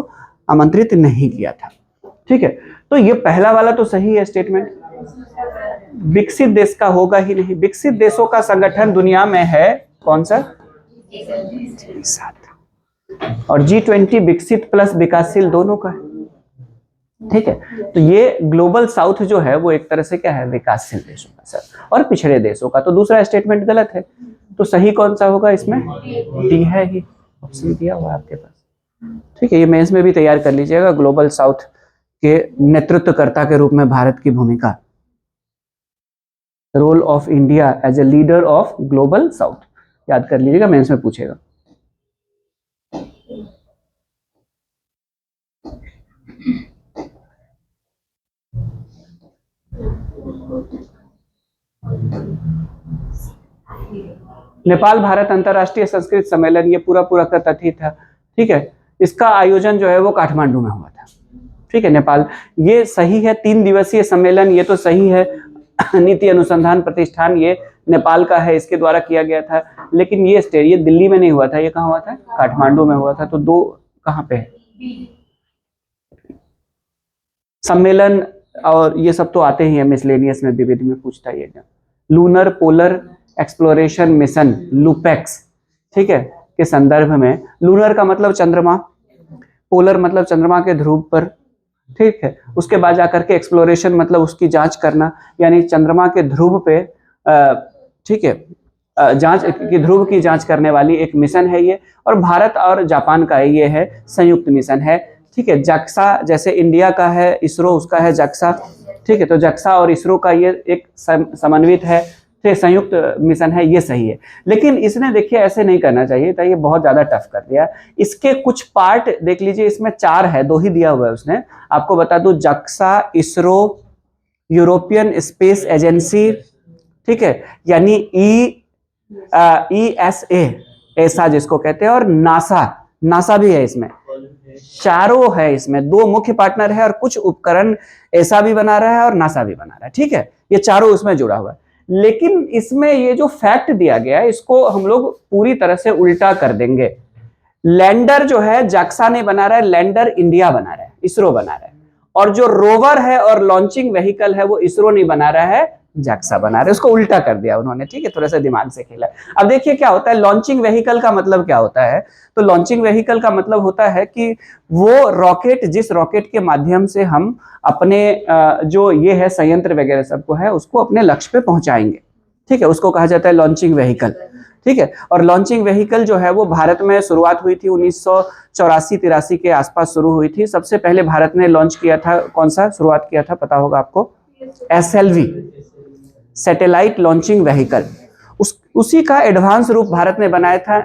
आमंत्रित नहीं किया था, ठीक है। तो ये पहला वाला तो सही है स्टेटमेंट, विकसित देश का होगा ही नहीं। विकसित देशों का संगठन दुनिया में है कौन सा, और G20 विकसित प्लस विकासशील दोनों का है, ठीक है। तो ये ग्लोबल साउथ जो है वो एक तरह से क्या है, विकासशील देशों का सर और पिछड़े देशों का। तो दूसरा स्टेटमेंट गलत है, तो सही कौन सा होगा इसमें, डी है ही, ऑप्शन दिया हुआ आपके पास, ठीक है। ये मेंस में भी तैयार कर लीजिएगा, ग्लोबल साउथ के नेतृत्वकर्ता के रूप में भारत की भूमिका, role of India as a leader of global south, याद कर लीजिएगा, मेंस में पूछेगा। नेपाल भारत अंतर्राष्ट्रीय संस्कृत सम्मेलन, ये पूरा का तथ्य था, ठीक है। इसका आयोजन जो है वो काठमांडू में हुआ था, ठीक है, नेपाल। ये सही है, 3 दिवसीय सम्मेलन, ये तो सही है। नीति अनुसंधान प्रतिष्ठान ये नेपाल का है, इसके द्वारा किया गया था, लेकिन ये दिल्ली में नहीं हुआ था, ये कहाँ हुआ था, काठमांडू में हुआ था। तो 2 कहाँ पे है सम्मेलन, और ये सब तो आते ही है मिसलेनियस में, विविध में पूछता है ये। Lunar polar exploration mission LUPEX, ठीक है, के संदर्भ में, लूनर का मतलब चंद्रमा, पोलर मतलब चंद्रमा के ध्रुव पर, ठीक है। उसके बाद जाकर के एक्सप्लोरेशन मतलब उसकी जांच करना, यानी चंद्रमा के ध्रुव पे, ठीक है, जांच की, ध्रुव की जांच करने वाली एक मिशन है ये, और भारत और जापान का ये है संयुक्त मिशन है, ठीक है। जक्सा जैसे इंडिया का है इसरो, उसका है जक्सा, ठीक है। तो जक्सा और इसरो का ये एक समन्वित है, संयुक्त मिशन है, ये सही है। लेकिन इसने देखिए ऐसे नहीं करना चाहिए था, ये बहुत ज्यादा टफ कर दिया। इसके कुछ पार्ट देख लीजिए, इसमें 4 है, 2 ही दिया हुआ है उसने। आपको बता दूं, जक्सा, इसरो, यूरोपियन स्पेस एजेंसी, ठीक है, यानी ESA, ऐसा जिसको कहते हैं, और नासा भी है इसमें, चारों है इसमें। 2 मुख्य पार्टनर है और कुछ उपकरण ऐसा भी बना रहा है और नासा भी बना रहा है, ठीक है, ये चारों उसमें जुड़ा हुआ है। लेकिन इसमें ये जो फैक्ट दिया गया है इसको हम लोग पूरी तरह से उल्टा कर देंगे। लैंडर जो है जक्सा नहीं बना रहा है, लैंडर इंडिया बना रहा है, इसरो बना रहा है, और जो रोवर है और लॉन्चिंग व्हीकल है वो इसरो नहीं बना रहा है, जक्सा बना रहा है। उसको उल्टा कर दिया उन्होंने, ठीक है, थोड़ा सा दिमाग से खेला। अब देखिए क्या होता है, लॉन्चिंग व्हीकल का मतलब क्या होता है, तो लॉन्चिंग व्हीकल का मतलब होता है कि वो रॉकेट, जिस रॉकेट के माध्यम से हम अपने जो ये है संयंत्र वगैरह सबको है उसको अपने लक्ष्य पे पहुंचाएंगे, ठीक है, उसको कहा जाता है लॉन्चिंग व्हीकल, ठीक है। और लॉन्चिंग व्हीकल जो है वो भारत में शुरुआत हुई थी 1984-83 के आसपास शुरू हुई थी। सबसे पहले भारत ने लॉन्च किया था, कौन सा शुरुआत किया था पता होगा आपको, SLV, सैटेलाइट लॉन्चिंग व्हीकल। उसी का एडवांस रूप भारत ने बनाया था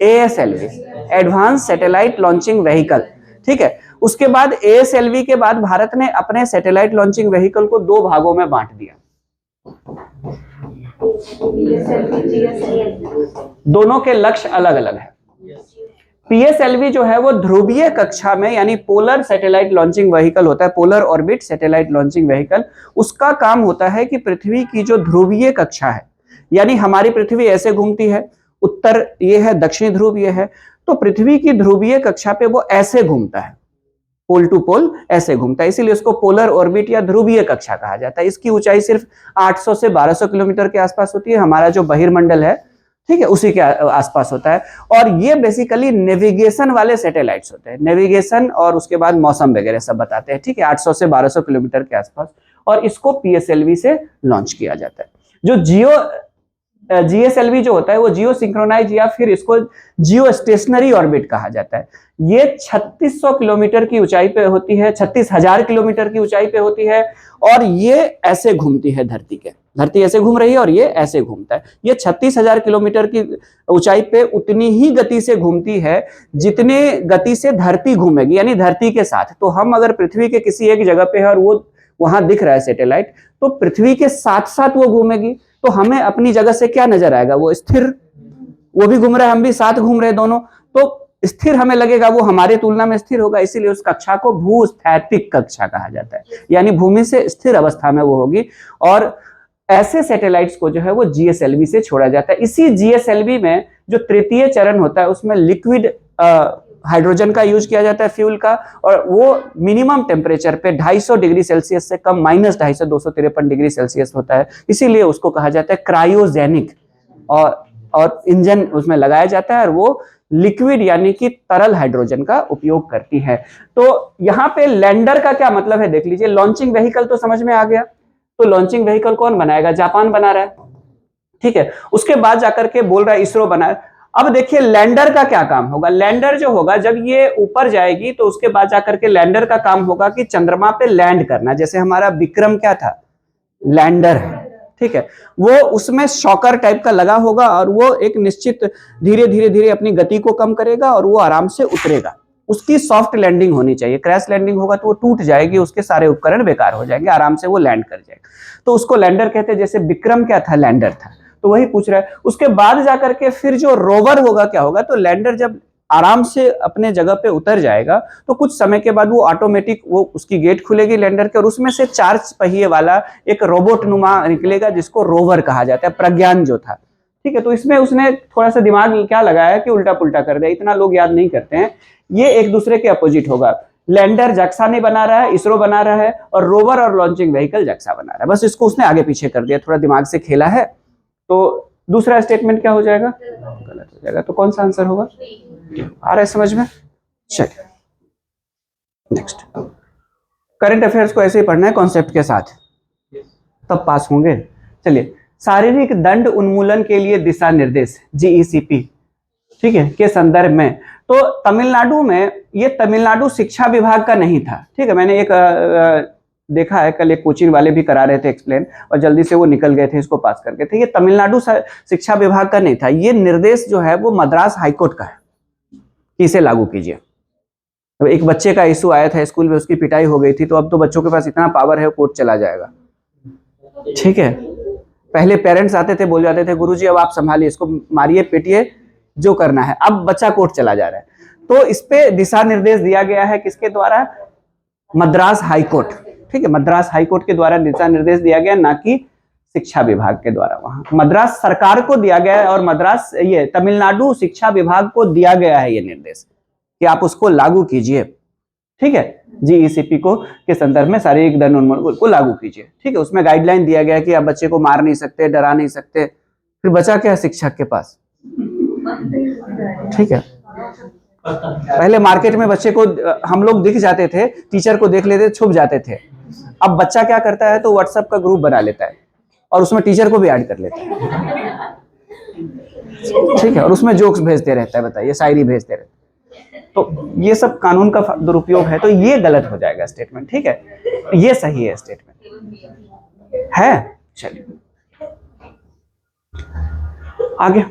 ASLV, advance satellite launching vehicle, ठीक है। उसके बाद ASLV के बाद भारत ने अपने सैटेलाइट लॉन्चिंग व्हीकल को 2 भागों में बांट दिया। दोनों के लक्ष्य अलग अलग है। PSLV जो है वो ध्रुवीय कक्षा में, यानी पोलर सैटेलाइट लॉन्चिंग व्हीकल होता है, polar orbit satellite launching vehicle. उसका काम होता है कि पृथ्वी की जो ध्रुवीय कक्षा है, यानी हमारी पृथ्वी ऐसे घूमती है, उत्तर ये है, दक्षिणी ध्रुव ये है, तो पृथ्वी की ध्रुवीय कक्षा पे वो ऐसे घूमता है, पोल टू पोल ऐसे घूमता है, इसीलिए उसको पोलर ऑर्बिट या ध्रुवीय कक्षा कहा जाता है। इसकी ऊंचाई सिर्फ 800 से 1200 किलोमीटर के आसपास होती है, हमारा जो बहिर्मंडल है, ठीक है, उसी के आसपास होता है। और ये बेसिकली नेविगेशन वाले सैटेलाइट्स होते हैं, नेविगेशन और उसके बाद मौसम वगैरह सब बताते हैं, ठीक है, 800 से 1200 किलोमीटर के आसपास। और इसको पीएसएलवी से लॉन्च किया जाता है। जो जीएसएलवी जो होता है वो जियो सिंक्रोनाइज या फिर इसको जियो स्टेशनरी ऑर्बिट कहा जाता है। ये 3600 किलोमीटर की ऊंचाई पे होती है, 36,000 किलोमीटर की ऊंचाई पे होती है, और ये ऐसे घूमती है धरती के, धरती ऐसे घूम रही है और ये ऐसे घूमता है। ये 36,000 किलोमीटर की ऊंचाई पे उतनी ही गति से घूमती है जितने गति से धरती घूमेगी, यानी धरती के साथ। तो हम अगर पृथ्वी के किसी एक जगह पे है और वो वहां दिख रहा है सैटेलाइट, तो पृथ्वी के साथ साथ वो घूमेगी, तो हमें अपनी जगह से क्या नजर आएगा, वो स्थिर, वो भी घूम रहा है, हम भी साथ घूम रहे हैं दोनों, तो स्थिर हमें लगेगा, वो हमारे तुलना में स्थिर होगा, इसीलिए उस कक्षा को भूस्थैतिक कक्षा कहा जाता है, यानी भूमि से स्थिर अवस्था में वो होगी। और ऐसे सैटेलाइट्स को जो है वो जीएसएलवी से छोड़ा जाता है। इसी जीएसएलवी में जो तृतीय चरण होता है उसमें लिक्विड हाइड्रोजन का यूज किया जाता है, फ्यूल का, और वो मिनिमम टेम्परेचर पे 250 डिग्री सेल्सियस से कम, -250 253 डिग्री सेल्सियस होता है, इसीलिए उसको कहा जाता है क्रायोजेनिक। और इंजन उसमें लगाया जाता है और वो लिक्विड यानी कि तरल हाइड्रोजन का उपयोग करती है। तो यहाँ पे लैंडर का क्या मतलब है देख लीजिए। लॉन्चिंग व्हीकल तो समझ में आ गया, तो लॉन्चिंग व्हीकल कौन बनाएगा, जापान बना रहा है, ठीक है। उसके बाद जाकर के बोल रहा है इसरो बना। अब देखिए लैंडर का क्या काम होगा। लैंडर जो होगा जब ये ऊपर जाएगी तो उसके बाद जाकर के लैंडर का काम होगा कि चंद्रमा पे लैंड करना। जैसे हमारा विक्रम क्या था, लैंडर है, ठीक है, वो उसमें शॉकर टाइप का लगा होगा और वो एक निश्चित धीरे धीरे धीरे अपनी गति को कम करेगा और वो आराम से उतरेगा। उसकी सॉफ्ट लैंडिंग होनी चाहिए, क्रैश लैंडिंग होगा तो वो टूट जाएगी, उसके सारे उपकरण बेकार हो जाएंगे, आराम से वो लैंड कर जाएगा, तो उसको लैंडर कहते हैं। जैसे विक्रम क्या था, लैंडर था, तो वही पूछ रहा है। उसके बाद जाकर के फिर जो रोवर होगा क्या होगा, तो लैंडर जब आराम से अपने जगह पे उतर जाएगा तो कुछ समय के बाद वो ऑटोमेटिक वो उसकी गेट खुलेगी लैंडर के, और उसमें से 4 पहिए वाला एक रोबोट नुमा निकलेगा जिसको रोवर कहा जाता है, प्रज्ञान जो था, ठीक है। तो इसमें उसने थोड़ा सा दिमाग क्या लगाया कि उल्टा पुल्टा कर दिया, इतना लोग याद नहीं करते हैं। ये एक दूसरे के अपोजिट होगा। लैंडर जक्सा नहीं बना रहा है, इसरो बना रहा है, और रोवर और लॉन्चिंग व्हीकल जक्सा बना रहा है, बस इसको उसने आगे पीछे कर दिया, थोड़ा दिमाग से खेला है। तो दूसरा स्टेटमेंट क्या हो जाएगा, गलत हो जाएगा। तो कौन सा आंसर होगा, आ रहा है समझ में। चलिए नेक्स्ट, करंट अफेयर्स को ऐसे ही पढ़ना है कॉन्सेप्ट के साथ, तब पास होंगे। चलिए, शारीरिक दंड उन्मूलन के लिए दिशा निर्देश जीईसीपी, ठीक है, के संदर्भ में, तो तमिलनाडु में, ये तमिलनाडु शिक्षा विभाग का नहीं था, ठीक है। मैंने एक देखा है, कल एक कोचिंग वाले भी करा रहे थे एक्सप्लेन, और जल्दी से वो निकल गए थे इसको पास करके थे। ये तमिलनाडु शिक्षा विभाग का नहीं था, ये निर्देश जो है वो मद्रास हाईकोर्ट का है कि इसे लागू कीजिए। तो एक बच्चे का इशू आया था स्कूल में, उसकी पिटाई हो गई थी, तो अब तो बच्चों के पास इतना पावर है, कोर्ट चला जाएगा, ठीक है। पहले पेरेंट्स आते थे, बोल जाते थे गुरुजी अब आप संभालिए, इसको मारिए पीटिए जो करना है, अब बच्चा कोर्ट चला जा रहा है। तो इस पे दिशा निर्देश दिया गया है किसके द्वारा, मद्रास हाईकोर्ट, ठीक है, मद्रास हाईकोर्ट के द्वारा दिशा निर्देश दिया गया, ना कि शिक्षा विभाग के द्वारा। वहां मद्रास सरकार को दिया गया है और मद्रास ये तमिलनाडु शिक्षा विभाग को दिया गया है ये निर्देश कि आप उसको लागू कीजिए, ठीक है, जीईसीपी को के संदर्भ में शारीरिक दंड उन्मूलन को लागू कीजिए, ठीक है। उसमें गाइडलाइन दिया गया कि आप बच्चे को मार नहीं सकते, डरा नहीं सकते, फिर बचा क्या शिक्षक के पास, ठीक है। पहले मार्केट में बच्चे को हम लोग दिख जाते थे, टीचर को देख लेते, छुप जाते थे। अब बच्चा क्या करता है, तो व्हाट्सएप का ग्रुप बना लेता है और उसमें टीचर को भी ऐड कर लेता है, ठीक है, और उसमें जोक्स भेजते रहता है, बताइए, शायरी भेजते रहता है। तो ये सब कानून का दुरुपयोग है, तो ये गलत हो जाएगा स्टेटमेंट, ठीक है, ये सही है स्टेटमेंट है। चलिए आगे,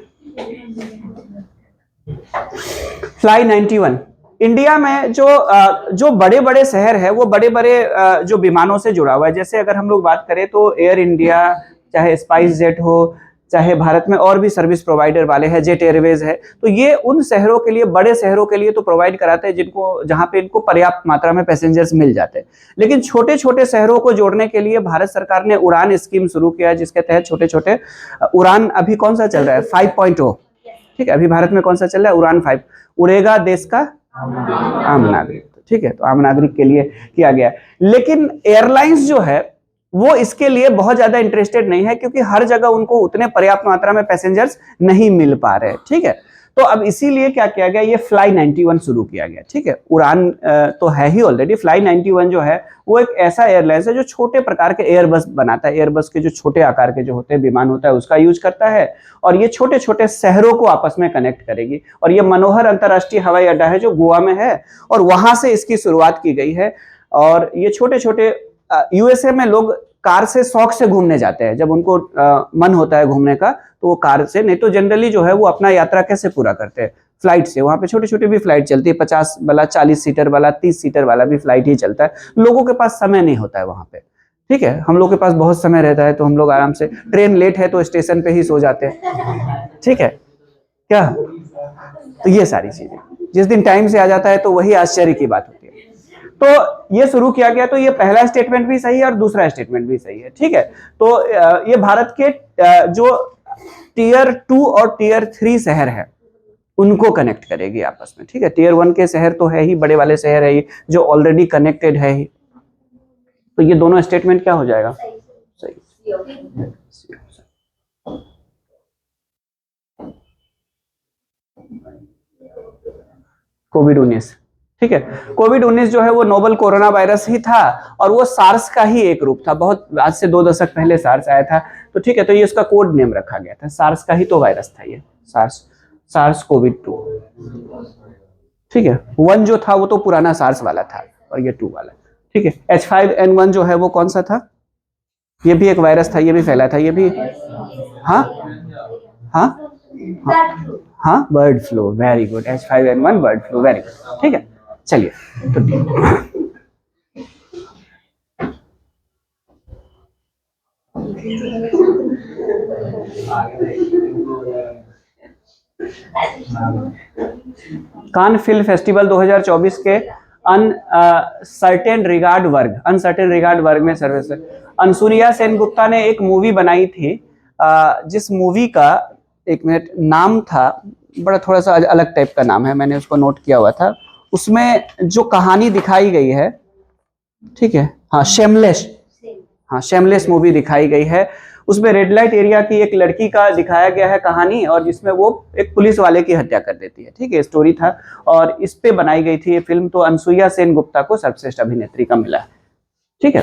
फ्लाई 91, इंडिया में जो बड़े बड़े शहर है वो बड़े बड़े जो विमानों से जुड़ा हुआ है। जैसे अगर हम लोग बात करें तो एयर इंडिया, चाहे स्पाइस जेट हो, चाहे भारत में और भी सर्विस प्रोवाइडर वाले हैं, जेट एयरवेज है, तो ये उन शहरों के लिए, बड़े शहरों के लिए तो प्रोवाइड कराते हैं जिनको, जहां पे इनको पर्याप्त मात्रा में पैसेंजर्स मिल जाते हैं। लेकिन छोटे छोटे शहरों को जोड़ने के लिए भारत सरकार ने उड़ान स्कीम शुरू किया है, जिसके तहत छोटे छोटे उड़ान, अभी कौन सा चल रहा है, 5.0, ठीक है, अभी भारत में कौन सा चल रहा है, उड़ान 5, उड़ेगा देश का आम नागरिक, ठीक है, तो आम नागरिक के लिए किया गया। लेकिन एयरलाइंस जो है वो इसके लिए बहुत ज्यादा इंटरेस्टेड नहीं है, क्योंकि हर जगह उनको उतने पर्याप्त मात्रा में पैसेंजर्स नहीं मिल पा रहे, ठीक है। तो अब इसीलिए क्या किया गया, ये फ्लाई 91 शुरू किया गया, ठीक है। उड़ान तो है ही ऑलरेडी। फ्लाई 91 जो है वो एक ऐसा एयरलाइंस है जो छोटे प्रकार के एयरबस बनाता है। एयरबस के जो छोटे आकार के जो होते हैं विमान होता है उसका यूज करता है, और ये छोटे छोटे शहरों को आपस में कनेक्ट करेगी। और ये मनोहर अंतर्राष्ट्रीय हवाई अड्डा है जो गोवा में है, और वहां से इसकी शुरुआत की गई है। और ये छोटे छोटे यूएसए में लोग कार से शौक से घूमने जाते हैं, जब उनको मन होता है घूमने का तो वो कार से, नहीं तो जनरली जो है वो अपना यात्रा कैसे पूरा करते हैं, फ्लाइट से। वहां पे छोटे छोटे भी फ्लाइट चलती है, 50 वाला, 40 सीटर वाला, 30 सीटर वाला भी फ्लाइट ही चलता है। लोगों के पास समय नहीं होता है वहां पे, ठीक है। हम लोग के पास बहुत समय रहता है, तो हम लोग आराम से, ट्रेन लेट है तो स्टेशन पे ही सो जाते हैं, ठीक है क्या। तो ये सारी चीजें जिस दिन टाइम से आ जाता है तो वही आश्चर्य की बात होती है। तो ये शुरू किया गया, तो ये पहला स्टेटमेंट भी सही है और दूसरा स्टेटमेंट भी सही है, ठीक है। तो ये भारत के जो टियर 2 और टियर 3 शहर है उनको कनेक्ट करेगी आपस में, ठीक है। टियर 1 के शहर तो है ही, बड़े वाले शहर है ही जो ऑलरेडी कनेक्टेड है ही। तो ये दोनों स्टेटमेंट क्या हो जाएगा, सही। कोविड-19, ठीक है। कोविड-19 जो है वो नोवल कोरोना वायरस ही था, और वो सार्स का ही एक रूप था। बहुत आज से 2 दशक पहले सार्स आया था, तो ठीक है, तो ये उसका कोड नेम रखा गया था। सार्स का ही तो वायरस था ये, सार्स कोविड-2, ठीक है। 1 जो था वो तो पुराना सार्स वाला था, और ये 2 वाला, ठीक है। H5N1 जो है वो कौन सा था, ये भी एक वायरस था, ये भी फैला था, ये भी, हाँ हाँ हाँ, bird flu, very good. H5N1 bird flu, very good, ठीक है। चलिए, तो कान फिल्म फेस्टिवल 2024 के अनसर्टेन रिगार्ड वर्ग में सर्वश्रेष्ठ अनसुरिया सेनगुप्ता ने एक मूवी बनाई थी, जिस मूवी का, एक मिनट, नाम था, बड़ा थोड़ा सा अलग टाइप का नाम है, मैंने उसको नोट किया हुआ था। उसमें जो कहानी दिखाई गई है, ठीक है, हाँ शेमलेस मूवी दिखाई गई है। उसमें रेड लाइट एरिया की एक लड़की का दिखाया गया है कहानी, और जिसमें वो एक पुलिस वाले की हत्या कर देती है, ठीक है, स्टोरी था। और इस पे बनाई गई थी ये फिल्म। तो अनसुईया सेनगुप्ता को सर्वश्रेष्ठ अभिनेत्री का मिला है, ठीक है।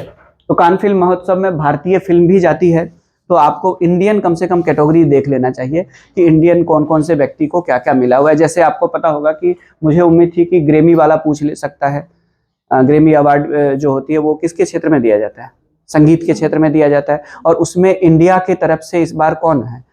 तो कान फिल्म महोत्सव में भारतीय फिल्म भी जाती है, तो आपको इंडियन कम से कम कैटेगरी देख लेना चाहिए कि इंडियन कौन कौन से व्यक्ति को क्या क्या मिला हुआ है। जैसे आपको पता होगा कि मुझे उम्मीद थी कि ग्रेमी वाला पूछ ले सकता है। ग्रेमी अवार्ड जो होती है वो किसके क्षेत्र में दिया जाता है, संगीत के क्षेत्र में दिया जाता है, और उसमें इंडिया की तरफ से इस बार कौन है,